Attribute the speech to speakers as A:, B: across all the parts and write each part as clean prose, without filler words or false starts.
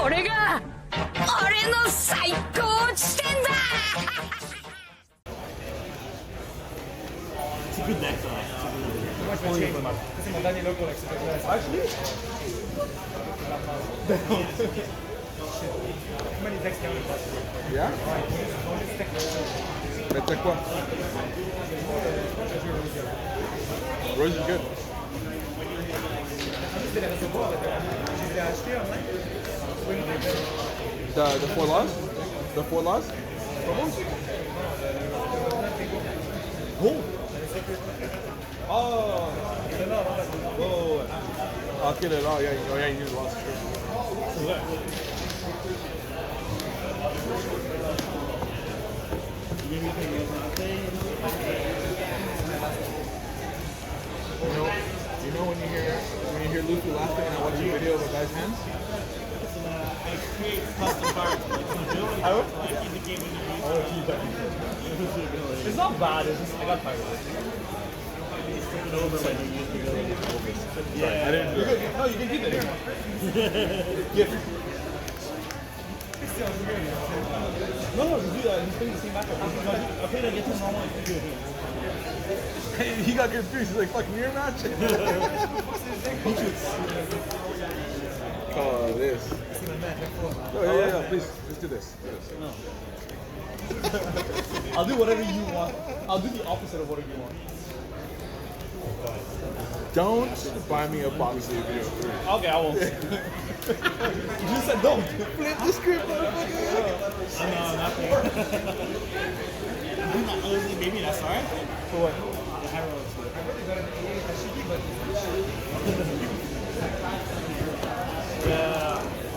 A: これが俺の最高地点だ
B: It's a good deck though.
C: Actually? Yeah? Let's take one. Rose is good. The 4 laws? The 4 laws? Oh! Oh! Whoa! I'll kill it all. Yeah, oh yeah, you need laws. You know when you hear Lucci laughing and I watch a video of a guy's hands?
B: I create custom cards.
D: It's not bad, it's just I got tired.
C: Yeah, I didn't do it.
D: No, you can keep it.
C: Gift.
D: No, you do that. He's playing the same matchup. Okay, then get to normal.
C: He got confused. He's like, fuck, mirror match? Oh, this. Oh, yeah. Please, let's do this.
D: No. I'll do whatever you want. I'll do the opposite of whatever you want.
C: Don't buy me a box of EB03.
D: Okay, I won't. You just said don't.
C: Flip the script, motherfucker.
B: No, nothing. Maybe that's alright.
D: For what?
B: The Harrow.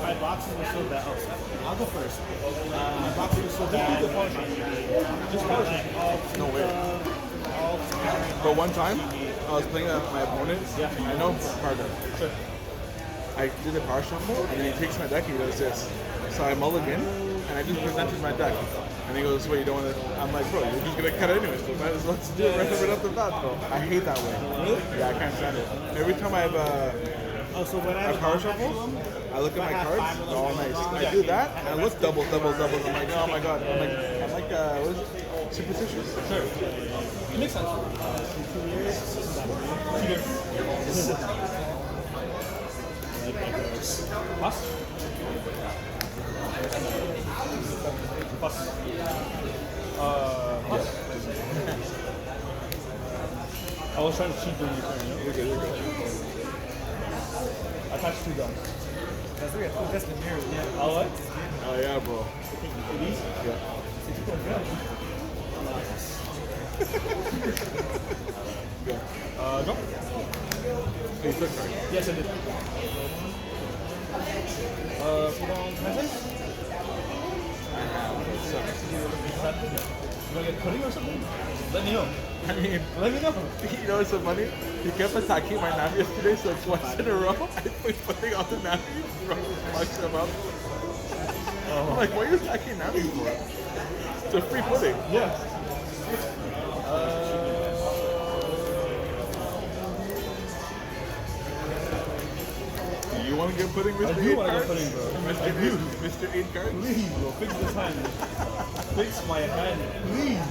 B: My boxes were so bad. Oh, I'll go first. My boxes were so bad.
C: No way. But one time, I was playing my opponent. Yeah. I know partner.
D: Sure.
C: I did a power shuffle, and then he takes my deck and he does this. So I mulligan, and I just presented my deck. And he goes, "Wait, you don't want to?" I'm like, "Bro, you're just gonna cut it anyways. So might as well do it right off the bat, bro." I hate that way.
B: Really?
C: Yeah, I can't stand it. Every time I have
B: So when I
C: power shuffle, I look at my cards. They're all nice. I do that, and I look double. I'm like, oh my god. I'm like, what is it? Superstitious.
D: Sure. It makes sense. 2 years. Pass. Pass. Pass. I was trying to cheat during your turn, you know?
C: You're good.
D: I attached 2 guns.
E: That's the mirror, yeah.
D: Oh, what?
C: Oh yeah, bro.
D: These?
C: Yeah.
D: Drop?
C: Hey, flip card.
D: Yes, I did. Put on message?
C: I have. It sucks.
D: You want to get pudding or something? Let me know.
C: I mean,
D: Let me know.
C: you know what's so funny? He kept attacking my Nami yesterday, so twice in a row, I put putting on the Nami, fucks him up. I'm like, what are you attacking Nami for? It's a free pudding.
D: Yeah.
C: Do you want to get pudding, Mr.
D: I do
C: 8
D: want to
C: cards?
D: get pudding, bro.
C: Mr. 8 cards?
D: Please, bro. Fix this hand. Fix my hand. Please.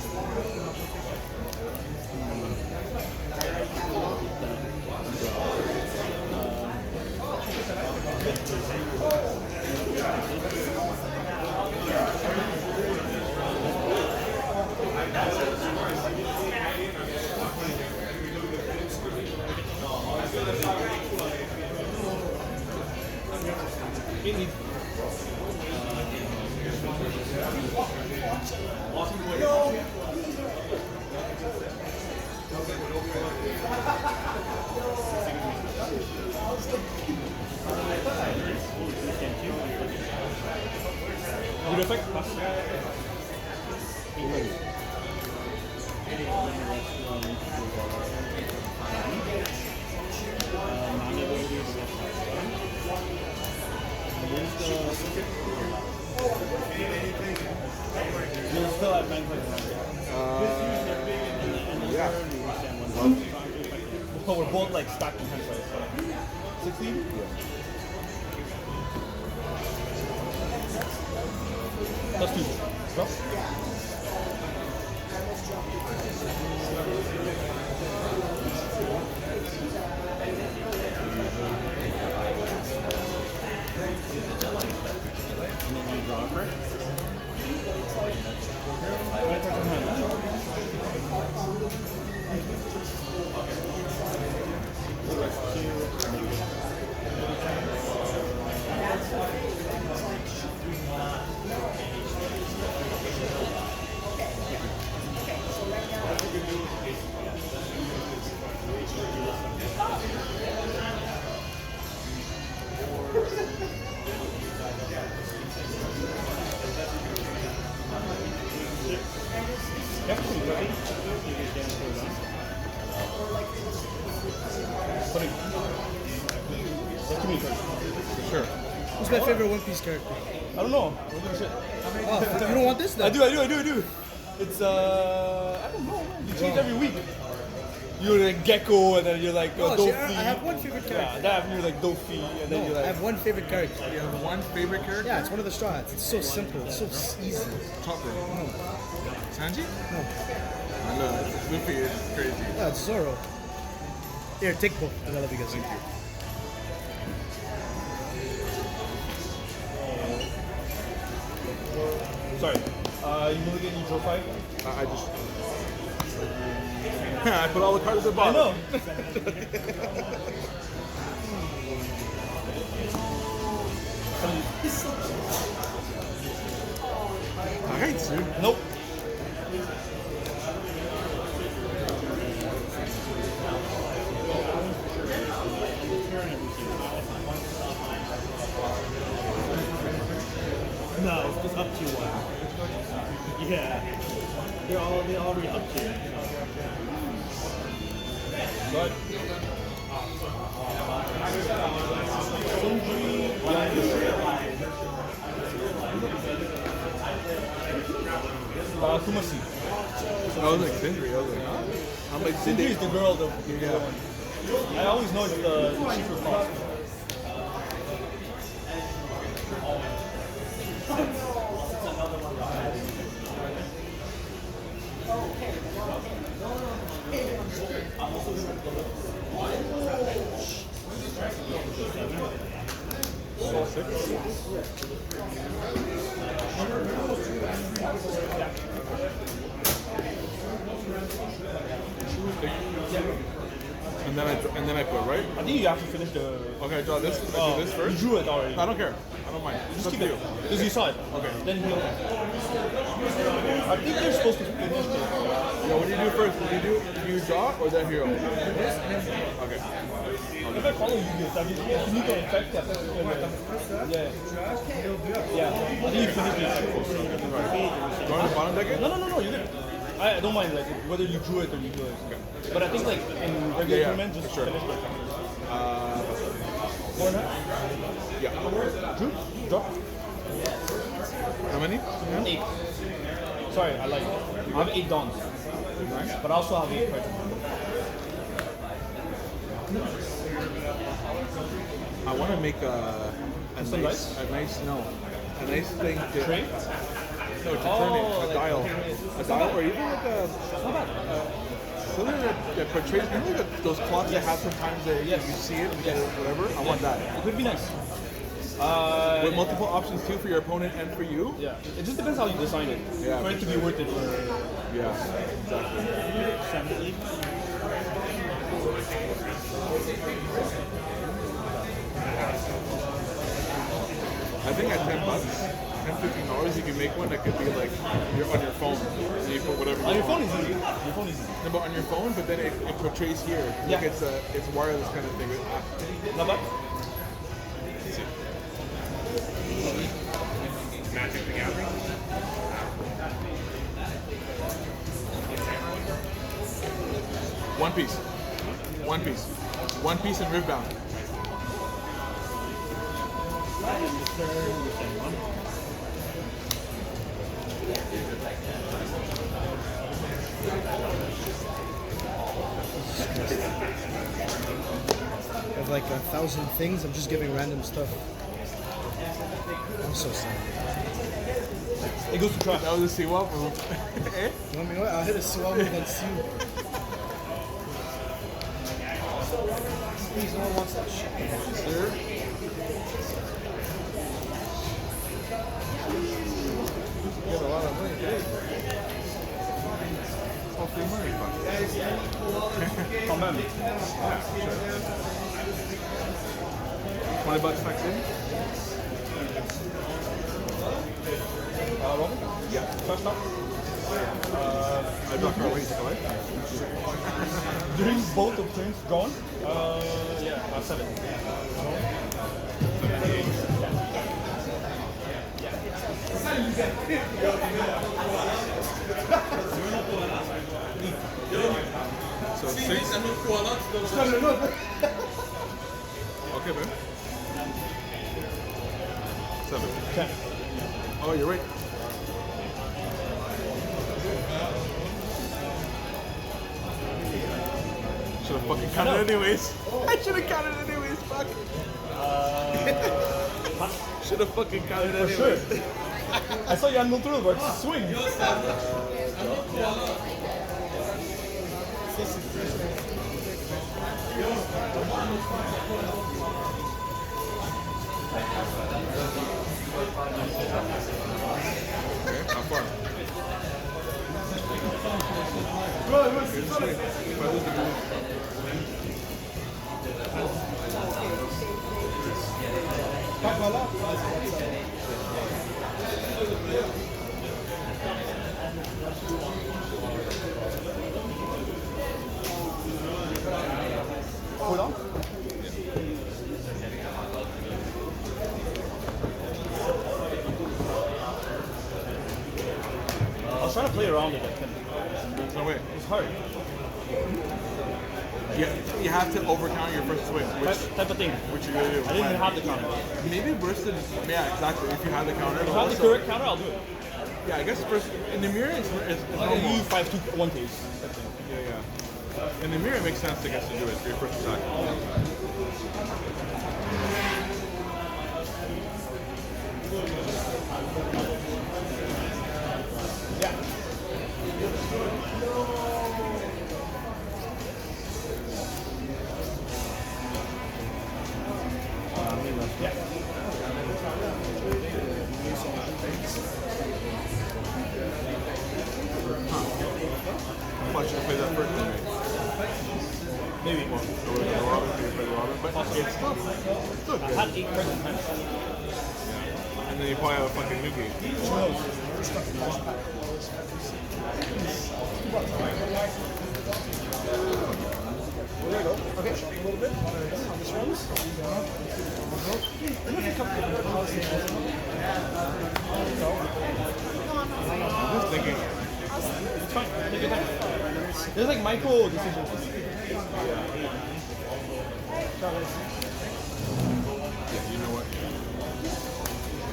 D: Good effect. Pass. You're still at 9 points.
C: Yeah.
D: So we're both like stacked in 10 points. 16? Plus 2. Go.
B: And then you draw a card.
C: Sure.
E: Who's my favorite One Piece character?
D: I don't know. We'll give a shit.
E: Oh, you don't want this then?
D: I do. It's I don't know. You change every week. You're like Gecko, and then you're like
E: Oh, see,
D: Doflamingo.
E: I have one favorite
D: Yeah,
E: character.
D: that you're like Doflamingo, and then
E: No,
D: you're
E: I
D: like.
E: have one favorite character.
C: You have one favorite character?
E: Yeah, it's one of the straw hats. It's so simple. It's so easy.
C: Chopper.
E: No,
C: Sanji?
E: no.
C: I know. Luffy is crazy.
E: Yeah, it's Zoro. Here, take both. I love you guys.
C: Thank you.
D: Sorry. You Mulligan, you draw 5?
C: I just. I put all the cards at the
D: I
C: bottom.
D: know.
C: I hate you.
D: Nope.
B: No, it's just up to one. Yeah. They all read up to.
D: Good. Kumasi.
C: I was like Sindri. I was like, huh? I'm like
D: Cindy
C: Sindri.
D: is the girl, the
C: Yeah.
D: one. I always know it's the cheaper cost.
C: And then I put right.
D: I think you have to finish the.
C: Okay, I draw this. I do this
D: You
C: first.
D: drew it already.
C: I don't care. I don't mind.
D: Just
C: It's
D: keep
C: up
D: it.
C: to you.
D: Because you saw it.
C: Okay.
D: Then he'll. I think they're supposed to finish it.
C: Yeah, what do you do first? Do you draw or that hero? Okay.
D: If I follow you, you need to affect that. Yeah. Yeah. I think you finish it.
C: Draw the bottom deck it?
D: No, you're good. I don't mind like whether you drew it or you drew it. But I think like in regular
C: Yeah,
D: tournament, just
C: sure.
D: finish it.
C: Yeah.
D: Drew? Draw?
C: How many?
D: 8. Sorry, I like it. I have 8 dons. But I also have 8 cards.
C: I want to make a
D: Some
C: nice, a nice thing to
D: Tray?
C: No, to turn it, a
D: like
C: dial, or even like a something that portrays. You know, like those clocks that have sometimes that you see it, and whatever. I want that
D: It could be nice.
C: with multiple options too for your opponent and for you.
D: Yeah. It just depends how you design it.
C: Yeah,
D: For it to be worth it for.
C: Yeah, exactly. I think at $10, $10, $15, you can make one that could be like you're on your phone and you put whatever.
D: On your
C: want.
D: phone is easy. Your phone is easy.
C: No, but on your phone, but then it portrays here. Like
D: Yeah.
C: it's wireless kind of thing.
D: Not bad.
F: Magic the Gathering.
C: One Piece. One Piece. One Piece and Riftbound.
E: I have like 1,000 things. I'm just giving random stuff. I'm so sorry.
D: It goes to trash.
C: That was a Siwa move. Eh?
E: You want me to what? I'll hit a swell move on Siu. Please, no one wants that shit.
C: Sir? You have a lot of money today. It's all free money, fuck.
D: Quand même.
C: Yeah, sure. $20 next in?
D: Robin?
C: Yeah.
D: First up.
C: I dropped her away, take away.
D: During both of turns, gone. Yeah, 7.
C: So 6. Okay, man. 7.
D: 10.
C: Oh, you're right. Should have fucking counted anyways. I should have counted anyways, fuck. Should have fucking counted anyways.
D: Sure. I saw you had no thrill, but swing.
C: Okay, how far? Here's the swing. If I lose the move.
D: Hold on. I was trying to play around it.
C: There's no way.
D: It's hard.
C: Yeah, you have to overcount your first swing,
D: Type of thing.
C: which you're gonna do.
D: I didn't even have the counter.
C: Maybe bursted. Yeah, exactly. If you have the counter.
D: If I have the correct counter, I'll do it.
C: Yeah, I guess first in the mirror it's
D: I'll
C: normal.
D: use 5-2-1 case. Type thing.
C: Yeah, yeah. In the mirror, it makes sense, I guess, to do it for your first attack.
D: Yeah.
C: I should have played that first then.
D: Maybe.
C: Well, so we're gonna Robin, so you play the Robin, but it's still good.
D: I had 8 cards in hand.
C: And then you probably have a fucking new game.
D: Who knows?
E: There you go. Okay, a little bit on this ones.
C: I'm just thinking,
D: It's fine. Take your time. There's like micro decisions.
C: you know what?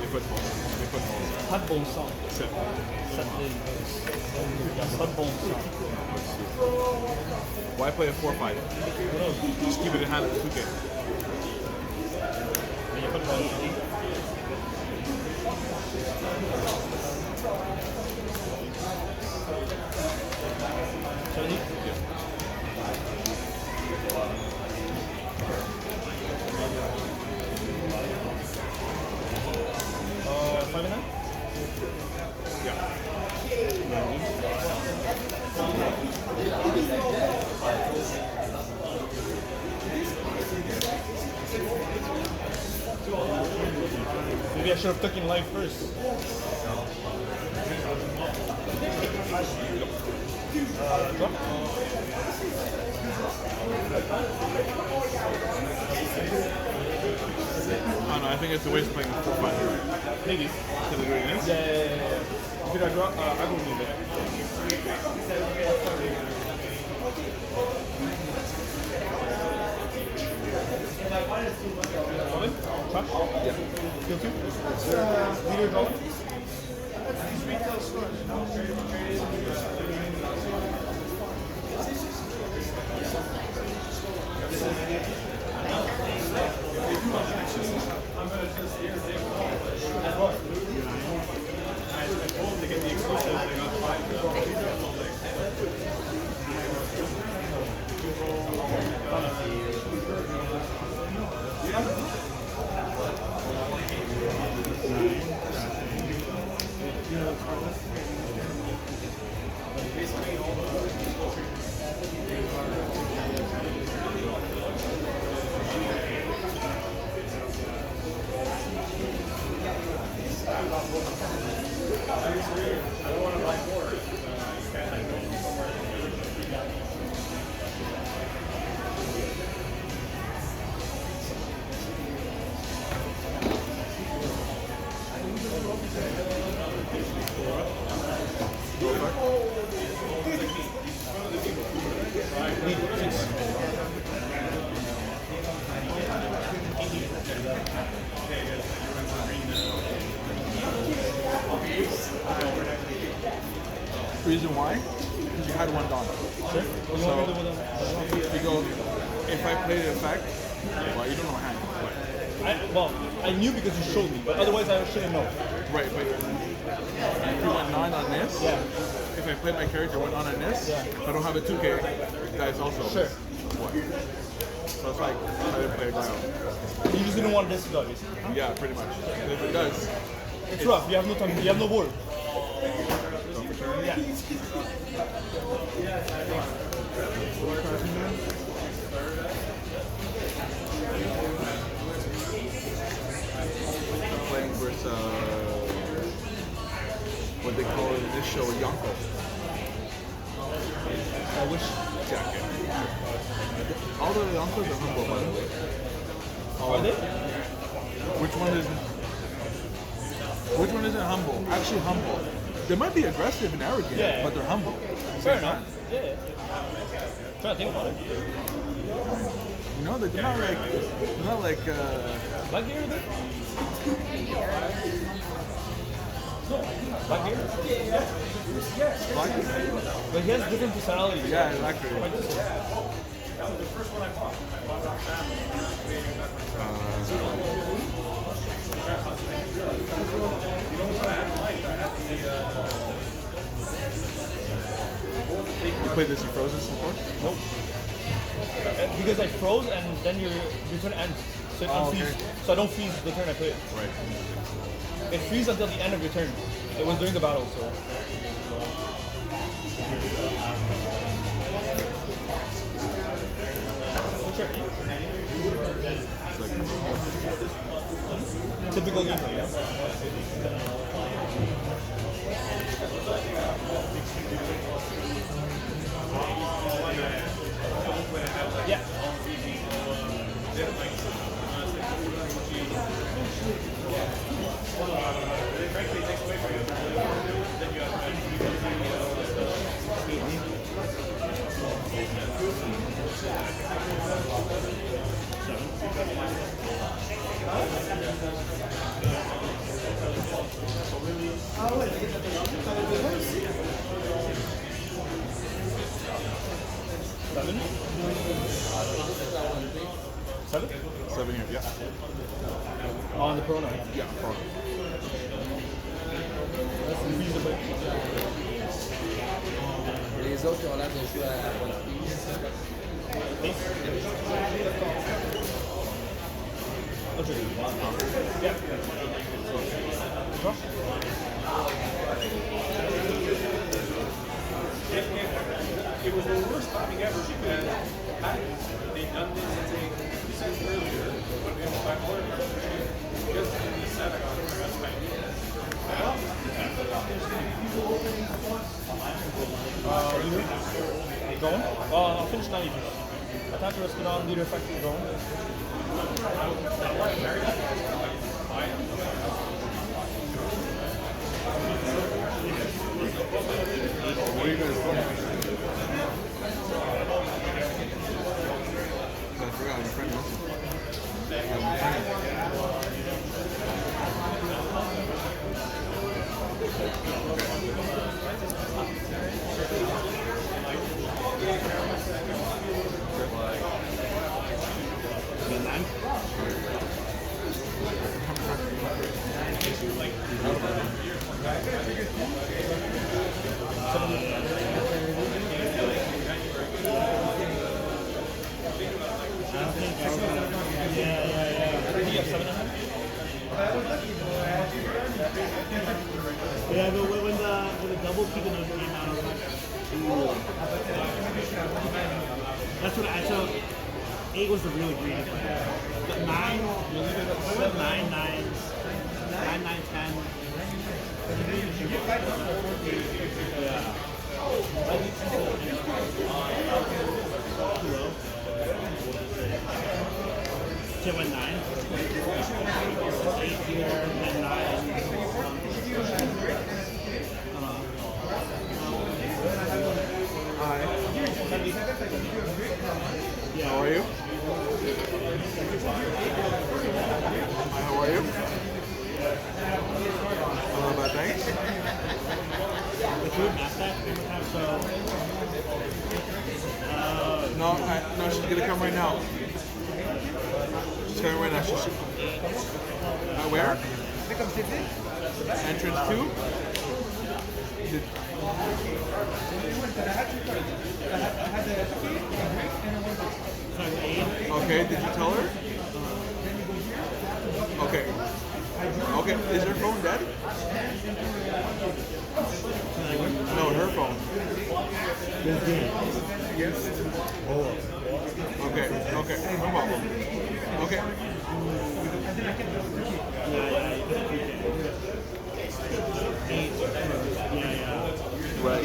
C: They put balls. They put balls.
D: Hot bone song.
C: Sit.
D: Hot bone song.
C: Why play a 4-5? Just keep it in hand at 2K.
D: And you put it on. Maybe I should have took in life first. Drop.
C: I don't know, I think it's a waste playing 4-5.
D: Maybe.
C: Because of doing this.
D: Yeah. Did I draw? I will leave it. Robin? Trash?
C: Yeah.
D: Kill 2? Leader draw?
C: Reason why? Because you had one Don.
D: Sure.
C: So, you go, if I played it effect, well, you don't know hand.
D: Well, I knew because you showed me, but otherwise I shouldn't know.
C: Right, but if you went 9 on this,
D: Yeah.
C: if I played my character went on this, I don't have a 2K, that's also
D: Sure.
C: what? So it's like, I didn't play a guy out.
D: You just didn't want to disregard it.
C: Yeah, pretty much. And if it does,
D: It's rough. You have no time. You have no board. Yeah.
C: playing versus what they call it in this show, Yonko.
D: I wish.
C: Jacket. All the Yonkos are humble, by the way.
D: Are they?
C: Which one isn't humble? Actually humble. They might be aggressive and arrogant,
D: Yeah.
C: but they're humble.
D: Fair enough. Yeah. Trying to think about it.
C: You know, they're not like
D: Black hair, is it? No, black hair.
C: black.
D: But he has different personalities.
C: Yeah, exactly. You played this in Frozen before?
D: Nope. Because I froze and then your turn ends. So it unfreeze.
C: okay.
D: So I don't freeze the turn I play it.
C: Right.
D: It freezes until the end of your turn. It was during the battle, so. Sure. Typical gameplay, yeah? Yeah. Seven? Seven?
C: 7 here, yeah.
D: On the Perona.
C: Yeah, Perona.
D: Freeze the play.
E: Les autres qui ont l'air de jouer à OnePiece.
D: Okay. Yeah.
B: It was the worst timing ever because had they done this, you said earlier, when we had 5 more, just in the set, I got
D: Going? I'll finish 90. Attack the rest on leader effective going.
C: What are you guys doing? I forgot, my friend
B: Yeah, but when the double Kikunojo came out, I was like, ooh. That's what I so 8 was the really greedy player. But 9, 9, 9, 9, 9, 10.
C: She's gonna come right now. She's coming right now. She's where? Entrance 2. Okay, did you tell her? Okay. Okay, is her phone dead? No, her phone. Okay, okay, no problem. Okay. Right.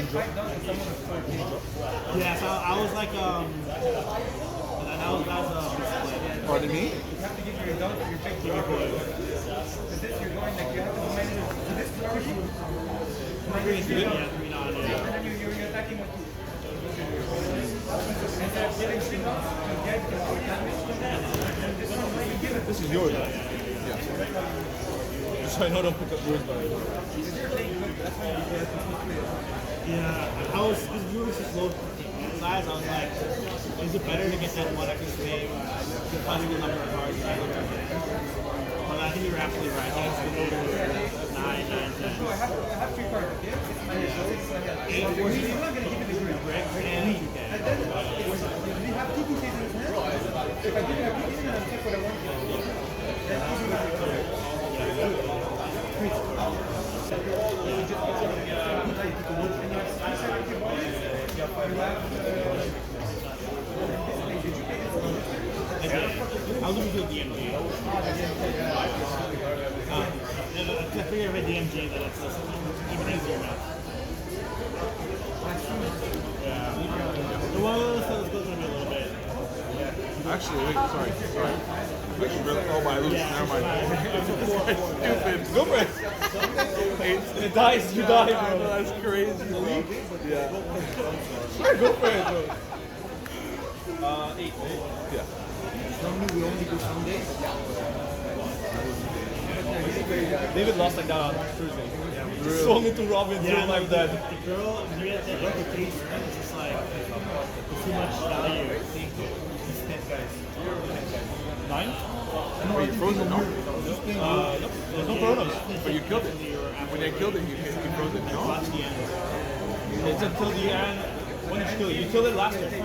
E: Yeah, so I was like, that was misplay.
C: Pardon me?
E: You have to give your adult your big you're going like you have to manage this direction. And then you're attacking with two. Instead of getting signals to get the damage, this one let you give it.
C: This is yours. Yes.
D: Just so I know, don't pick up yours, by the way.
E: Yeah, I was, because you were just low size, I was like, is it better to get that one extra thing, depending on the number of cards you get? But I think you were absolutely right. I think it's the over 9, 10. So I have 3 cards. 8, 4, 6, you're not going to give it the brick, and you can. And then, do you have 2 pieces in his hand? If I didn't have 2 pieces, I'll check what I want. That's easy to do. I'll leave you a DMG. I figure if I DMG that it's even easier now. Yeah. The one of those things goes on me a little bit.
C: Actually, wait, sorry. Wait, oh my, Lucci, never mind. Stupid. Go for it.
D: It dies, you die, bro.
C: That's crazy. Yeah.
D: Sure, go for it, bro. 8.
C: Yeah.
E: Normally we only do Sundays.
D: David lost like that on Thursday. Just swung into Robin,
E: Yeah,
D: like that.
E: The girl, you get that like the taste, it's just like it's too much value. These 10 guys.
D: 9?
C: Oh, you froze it, no?
D: Nope. There's no Peronas.
C: But you killed it. When they killed it, you froze it, no?
E: Watch the end.
D: It's until the end. When did you kill it? You killed it last year.
C: 9?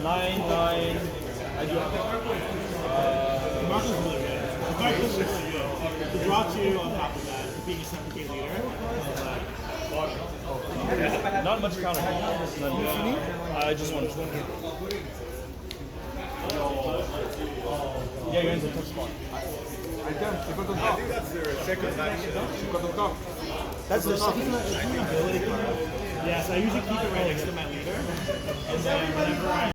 D: 9. I do have
E: The Marco's really good. The Marco's really good. To draw 2 on top of that, being a 7K leader.
D: not much counter. I just want to. Yeah, you're in the top spot.
C: I jumped. She got the top.
E: That's their second match.
C: She got the top.
D: That's the second.
E: Ability card. Yeah, so I usually keep it right next to my leader. And then whenever I...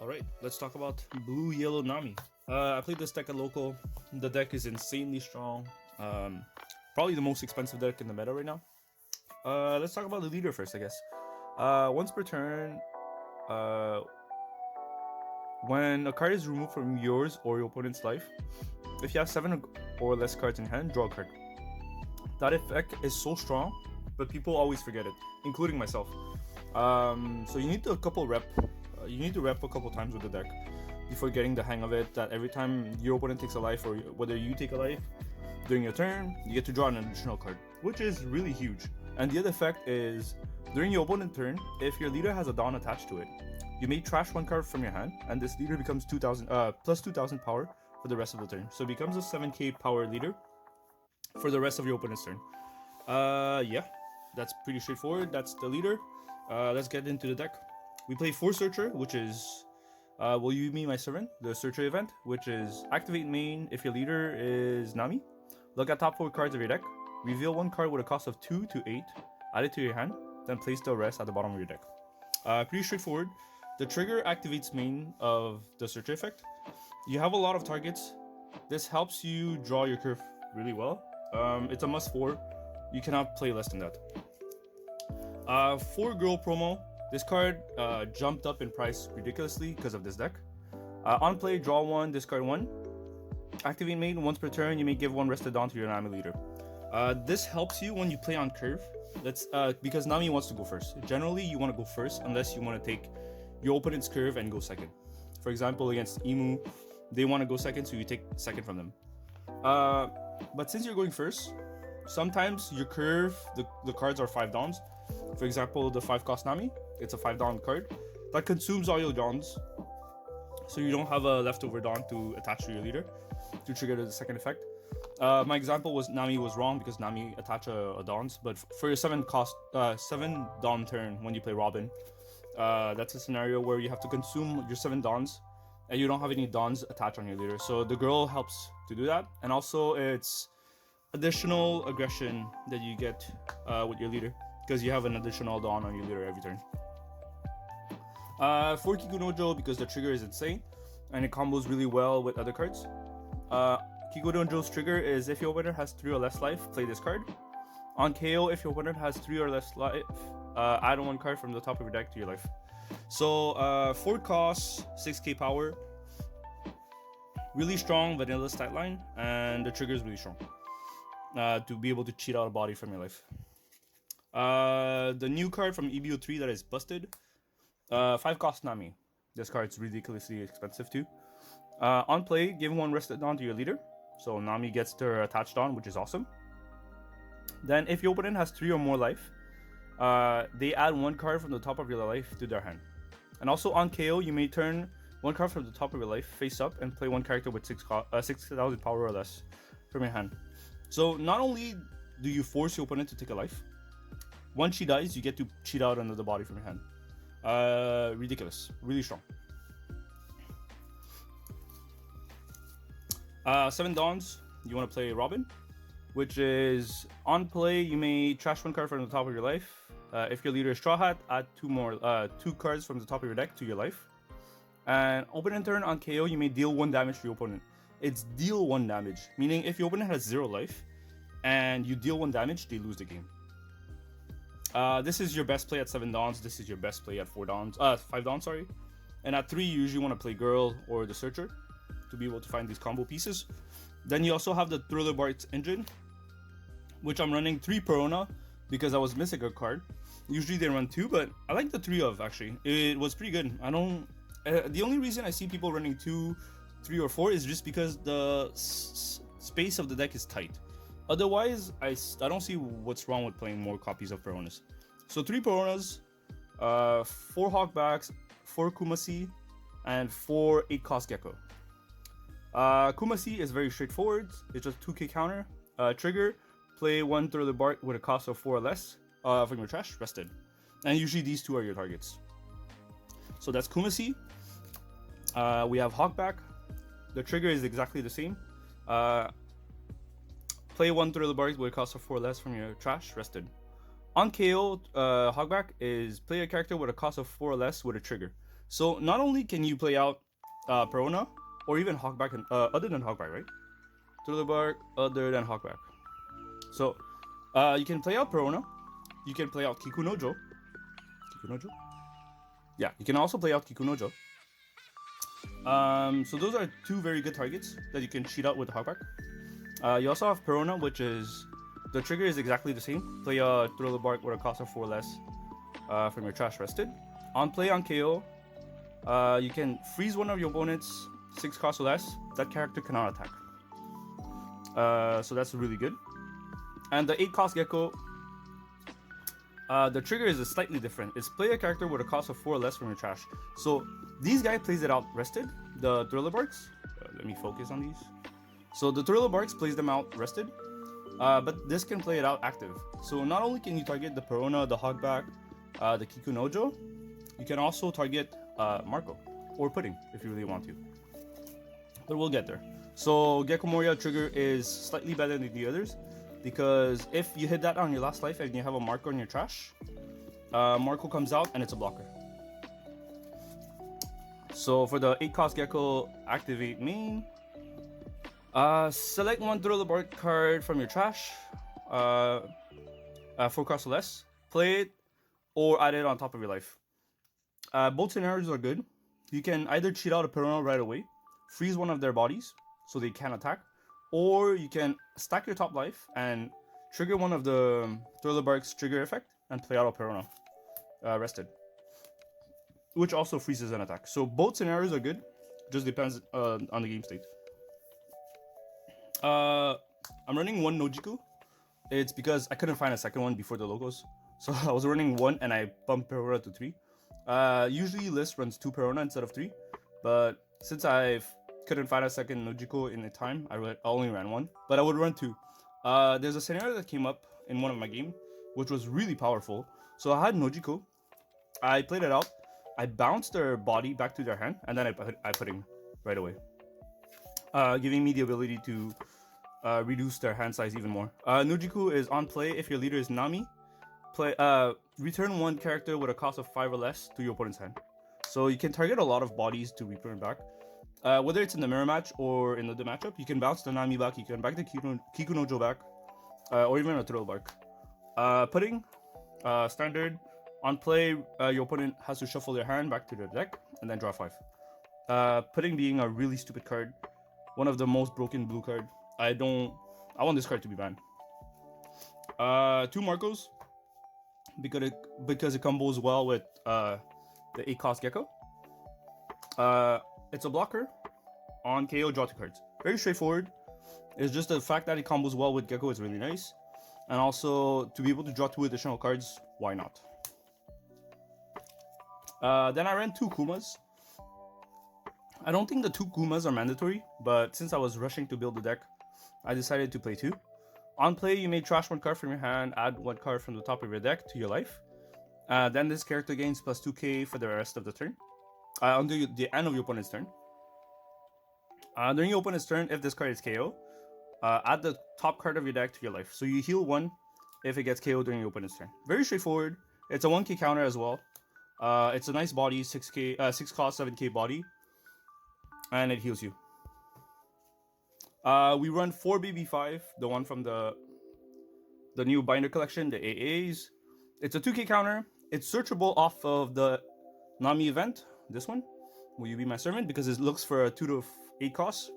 D: Alright, let's talk about Blue Yellow Nami. I played this deck at local. The deck is insanely strong. Probably the most expensive deck in the meta right now. Let's talk about the leader first, I guess. Once per turn, when a card is removed from yours or your opponent's life, if you have 7 or less cards in hand, draw a card. That effect is so strong, but people always forget it, including myself. So you need to rep a couple times with the deck before getting the hang of it, that every time your opponent takes a life or whether you take a life during your turn, you get to draw an additional card, which is really huge. And the other effect is, during your opponent's turn, if your leader has a Dawn attached to it, you may trash 1 card from your hand, and this leader becomes plus 2000 power for the rest of the turn. So it becomes a 7k power leader for the rest of your opponent's turn. Yeah, that's pretty straightforward. That's the leader. Let's get into the deck. We play 4 Searcher, which is Will You Be My Servant, the Searcher event, which is activate main if your leader is Nami. Look at top 4 cards of your deck. Reveal 1 card with a cost of 2 to 8. Add it to your hand. Then place the rest at the bottom of your deck. Pretty straightforward. The trigger activates main of the Searcher effect. You have a lot of targets. This helps you draw your curve really well. It's a must 4. You cannot play less than that. 4 Girl promo. This card jumped up in price ridiculously because of this deck. On play, draw 1, discard 1. Activate main once per turn. You may give 1 rested Dawn to your Nami leader. This helps you when you play on curve Let's because Nami wants to go first. Generally, you want to go first unless you want to take your opponent's curve and go second. For example, against Emu, they want to go second, so you take second from them. But since you're going first, sometimes your curve, the cards are 5 downs. For example, the 5 cost Nami, it's a 5 down card that consumes all your dawns, so you don't have a leftover dawn to attach to your leader to trigger the second effect. My example was Nami was wrong because Nami attach a dawns, but for your 7 dawn turn when you play Robin, that's a scenario where you have to consume your 7 dawns and you don't have any dawns attached on your leader. So the girl helps to do that, and also it's additional aggression that you get with your leader because you have an additional dawn on your leader every turn. For Kikunojo, because the trigger is insane and it combos really well with other cards. Kikunojo's trigger is if your opponent has 3 or less life, play this card. On KO, if your opponent has 3 or less life, add 1 card from the top of your deck to your life. So 4 costs, 6k power, really strong vanilla stat line, and the trigger is really strong to be able to cheat out a body from your life. The new card from EB03 that is busted, 5 cost Nami. This card's ridiculously expensive too. On play, give 1 rested dawn to your leader, so Nami gets their attached dawn, which is awesome. Then if your opponent has 3 or more life, they add 1 card from the top of your life to their hand. And also on KO, you may turn 1 card from the top of your life face up and play 1 character with 6,000 power or less from your hand. So not only do you force your opponent to take a life, once she dies, you get to cheat out another body from your hand. Ridiculous, really strong. 7 Dawns, you want to play Robin, which is on play, you may trash 1 card from the top of your life. If your leader is Straw Hat, add 2 cards from the top of your deck to your life. And opponent turn on KO, you may deal 1 damage to your opponent. It's deal 1 damage, meaning if your opponent has 0 life and you deal 1 damage, they lose the game. This is your best play at 7 Dawns. This is your best play at 5 Dawns, sorry. And at 3, you usually want to play Girl or the Searcher to be able to find these combo pieces. Then you also have the Thriller Bark engine, which I'm running 3 Perona because I was missing a card. Usually they run 2, but I like the 3 of actually. It was pretty good. I don't. The only reason I see people running 2, 3, or 4 is just because the space of the deck is tight. Otherwise, I don't see what's wrong with playing more copies of Peronas. So 3 Peronas, 4 Hogbacks, 4 Kumasi, and 4 8-cost Gecko. Kumasi is very straightforward. It's just 2k counter. Trigger, play 1 Thriller Bark with a cost of 4 or less from your trash, rested. And usually these 2 are your targets. So that's Kumasi. We have Hogback. The trigger is exactly the same. Play 1 Thriller Bark with a cost of 4 or less from your trash, rested. On KO, Hogback is play a character with a cost of 4 or less with a trigger. So not only can you play out Perona, or even Hogback, other than Hogback, right? Thriller Bark, other than Hogback. So you can play out Perona, you can play out Kikunojo. Kikunojo? Yeah, you can also play out Kikunojo. So those are 2 very good targets that you can cheat out with Hogback. You also have Perona, which is the trigger is exactly the same. Play a Thriller Bark with a cost of 4 or less from your trash, rested. On play on KO, you can freeze one of your opponents 6 costs or less. That character cannot attack. So that's really good. And the 8-cost Gecko, the trigger is slightly different. It's play a character with a cost of 4 or less from your trash. So these guys plays it out rested. The Thriller Barks. Let me focus on these. So the Thriller Barks plays them out rested. But this can play it out active. So not only can you target the Perona, the Hogback, the Kikunojo, you can also target Marco or Pudding if you really want to. But we'll get there. So Gecko Moria trigger is slightly better than the others because if you hit that on your last life and you have a Marco in your trash, Marco comes out and it's a blocker. So for the 8-cost Gecko, activate main. Select 1 Thriller Bark card from your trash, 4 costs or less, play it, or add it on top of your life. Both scenarios are good. You can either cheat out a Perona right away, freeze one of their bodies so they can't attack, or you can stack your top life and trigger one of the Thriller Bark's trigger effect, and play out a Perona, rested, which also freezes an attack. So both scenarios are good, just depends on the game state. I'm running one Nojiku. It's because I couldn't find a second one before the logos. So I was running one and I bumped Perona to 3. Usually list runs 2 Perona instead of 3, but since I couldn't find a second Nojiko in the time, I only ran 1, but I would run 2. There's a scenario that came up in one of my games, which was really powerful. So I had Nojiko, I played it out, I bounced their body back to their hand, and then I put in right away, giving me the ability to reduce their hand size even more. Nojiko is on play if your leader is Nami. Return one character with a cost of 5 or less to your opponent's hand. So you can target a lot of bodies to return back. Whether it's in the mirror match or in the matchup, you can bounce the Nami back, you can back the Kikunojo back, or even a Thriller Bark. Putting, standard, on play, your opponent has to shuffle their hand back to their deck and then draw 5. Putting being a really stupid card, one of the most broken blue card. I want this card to be banned. 2 Marcos, because it combos well with the 8 cost Gecko. It's a blocker. On KO, draw 2 cards. Very straightforward. It's just the fact that it combos well with Gecko is really nice. And also, to be able to draw 2 additional cards, why not? Then I ran 2 Kumas. I don't think the 2 Kumas are mandatory, but since I was rushing to build the deck, I decided to play 2. On play, you may trash 1 card from your hand, add 1 card from the top of your deck to your life. Then this character gains plus 2k for the rest of the turn. Until the end of your opponent's turn. During your opponent's turn, if this card is KO, add the top card of your deck to your life. So you heal 1 if it gets KO during your opponent's turn. Very straightforward. It's a 1k counter as well. It's a nice body, 6 cost, 7k body. And it heals you. We run 4 BB5, the one from the new binder collection, the AAs. It's a 2k counter. It's searchable off of the Nami event, this one, Will You Be My Servant, because it looks for a 2 to 8 cost.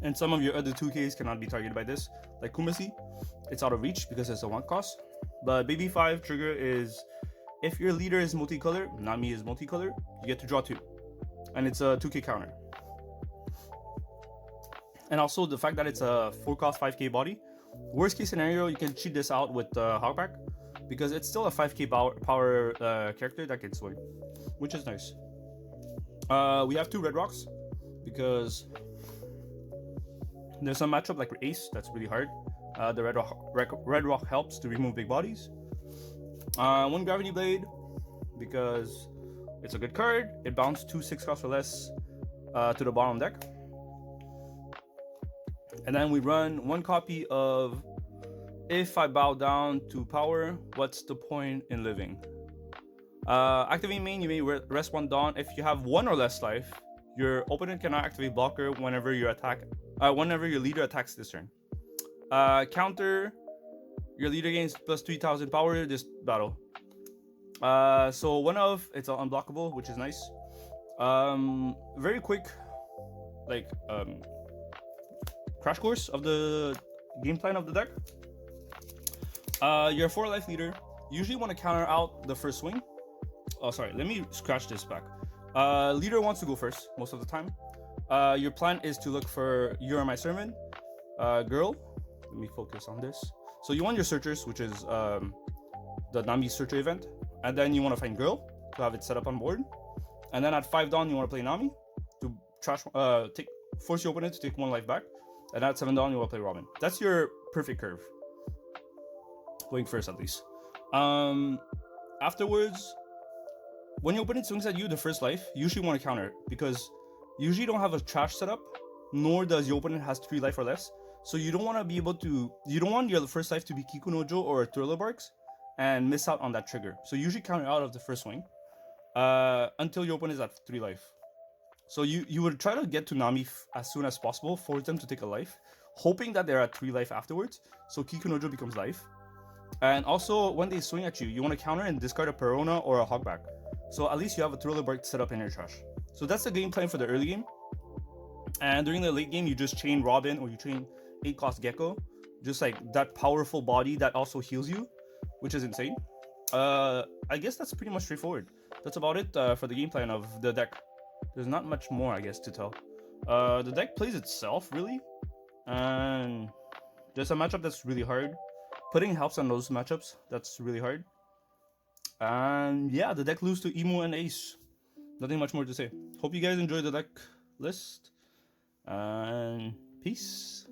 D: And some of your other 2ks cannot be targeted by this, like Kumasi. It's out of reach because it's a 1 cost. But BB5 trigger is, if your leader is multicolor, Nami is multicolor, you get to draw 2. And it's a 2k counter. And also the fact that it's a 4 cost 5k body. Worst case scenario, you can cheat this out with Hogback, because it's still a 5k power character that can swing, which is nice. We have 2 red rocks because there's some matchup like Ace that's really hard. The red rock helps to remove big bodies. 1 gravity blade because it's a good card. It bounced 2 6 costs or less to the bottom deck. And then we run 1 copy of If I Bow Down to Power, What's the Point in Living? Activate main, you may rest 1 Dawn. If you have 1 or less life, your opponent cannot activate blocker whenever your leader attacks this turn. Counter, your leader gains plus 3000 power this battle. So it's unblockable, which is nice. Very quick, like crash course of the game plan of the deck. Your 4 life leader usually want to counter out the first swing. Oh, sorry, let me scratch this back. Leader wants to go first most of the time. Your plan is to look for You Are My Servant, girl. Let me focus on this. So you want your searchers, which is the Nami searcher event, and then you want to find girl to have it set up on board. And then at 5 dawn, you want to play Nami to force your opponent to take 1 life back. And at 7 dawn, you want to play Robin. That's your perfect curve. Going first, at least. Afterwards, when your opponent swings at you the first life, you usually want to counter it, because you usually don't have a trash setup, nor does your opponent has 3 life or less. So you don't want your first life to be Kikunojo or Thriller Barks and miss out on that trigger. So you usually counter out of the first swing until your opponent is at 3 life. So you would try to get to Nami as soon as possible, force them to take a life, hoping that they're at 3 life afterwards, so Kikunojo becomes life. And also, when they swing at you, you want to counter and discard a Perona or a Hogback. So at least you have a Thriller Bark set up in your trash. So that's the game plan for the early game. And during the late game, you just chain Robin or you chain 8 cost Gecko just like that powerful body that also heals you, which is insane. I guess that's pretty much straightforward. That's about it for the game plan of the deck. There's not much more, I guess, to tell. The deck plays itself, really, and there's a matchup that's really hard. Putting helps on those matchups, that's really hard. And yeah, the deck loses to Emo and Ace. Nothing much more to say. Hope you guys enjoyed the deck list, and peace.